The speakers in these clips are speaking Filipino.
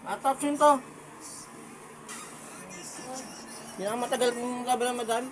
Atapsin to. Pinakamatagal kong laban ng madam.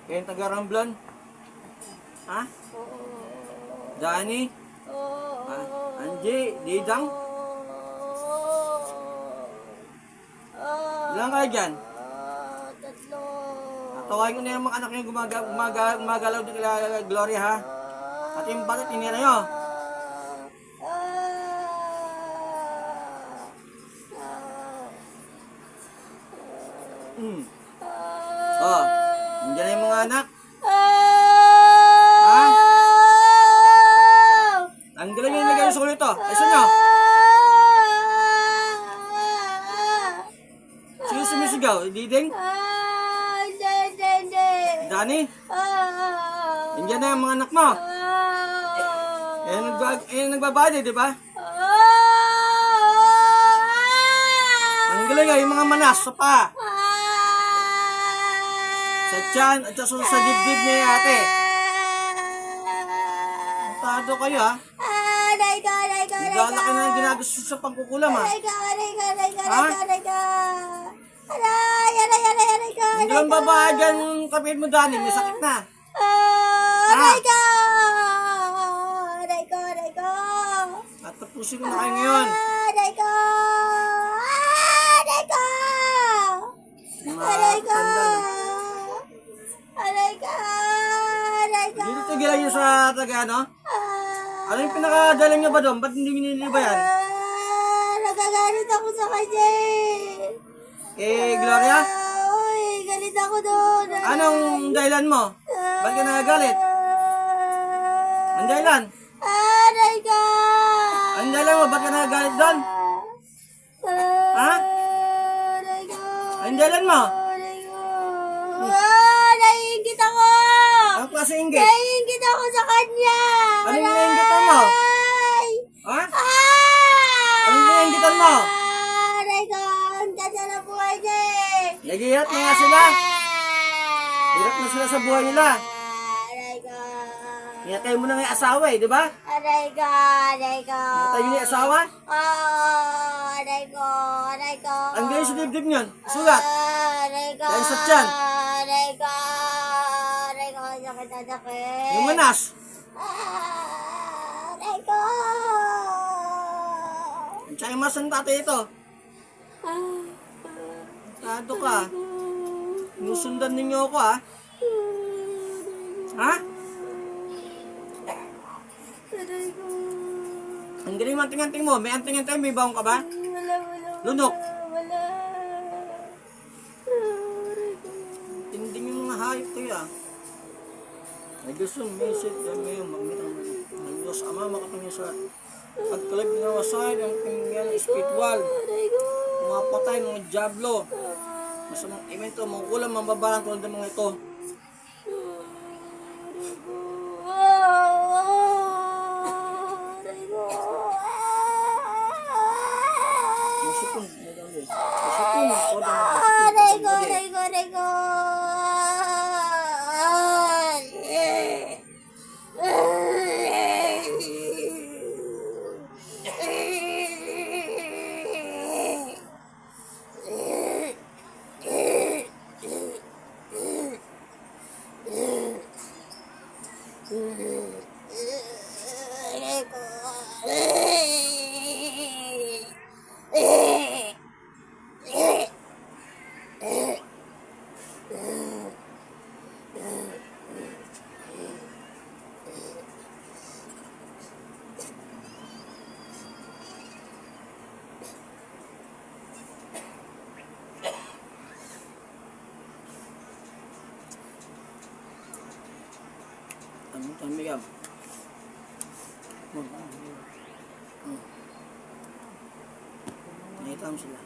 Kaya yung taga-Ramblan? Ha? Dani? Ha? Angie? Didang? Ilan kayo dyan? Tatlo. Tawain ko na yung mga anak nyo gumagalaw din kila Gloria, ha? At yung bata tinira nyo. Oh, nandiyan na yung mga anak. Ha? Tanggalin nyo yung lagay sa ulo ito. Ayos nyo. Sino sumisigaw? Diding? Hindi. Dani? Nandiyan na yung mga anak mo. Nagbabadi, di ba? Tanggalin nyo yung mga manas sa pa. Sa tiyan at sa dibdib niya yung ate. Matado kayo, ha? Naglalaki na yung ginagusto sa pangkukulam, ha? Hindi lang babae dyan yung kapit mo, Dani. May sakit na. At tapusin ko na kayo ngayon. Dito tigilan nyo sa taga, ano? Ano yung pinakadalang nyo ba doon? Ba't hindi minili ba yan? Nagagalit ako sa kanya Gloria? Uy, galit ako doon. Anong dahilan mo? Ba't ka nagagalit? Ang dahilan? Aray ka! Ang dahilan mo? Ba't ka nagagalit doon? Ha? Aray ka! Ang dahilan mo? Aray ka! Naiingit ako! Anong klase inggit? Naiingit ako sa kanya! Anong naiingitan mo? Aray! Ha? Anong Aray! naiingitan mo? Aray ka! Ang ganda ng buhay niya eh! Naghihirap na nga sila. Hirap na sila sa buhay nila. Aray ka! Hinatay mo na nga yung asawa, eh, di ba? Aray ka! Aray ka! Hinatay mo na yung asawa? Aray ko! Aray ko! Ang galing sa dibdib nyon. Sulat. Aray ko! Dahil sa tiyan. Aray ko! Aray ko! Sakit! Yung manas. Aray ko! Ang tsaka yung masang tatay ito. Tado ka. Nusundan ninyo ako, ha? Ha? Aray ko! Ang galing mo anting-anting mo. May anting-anting, may baong ka ba? Wala! Lunok. Wala! Aray ko! Tinding yung mga hayop kayo, ha? Ay gusto, misit yan ngayon. Magmitang ng Diyos Ama makatingin sa pagkalab ng wasay ng tingyan spiritual. Aray ko! Mga patay, mga diablo. Masamang evento, mga kulang, mga babarang tulad ng mga ito. Masipon. Masipon. Aray ko! Ano tamigam? Nakita mo sila.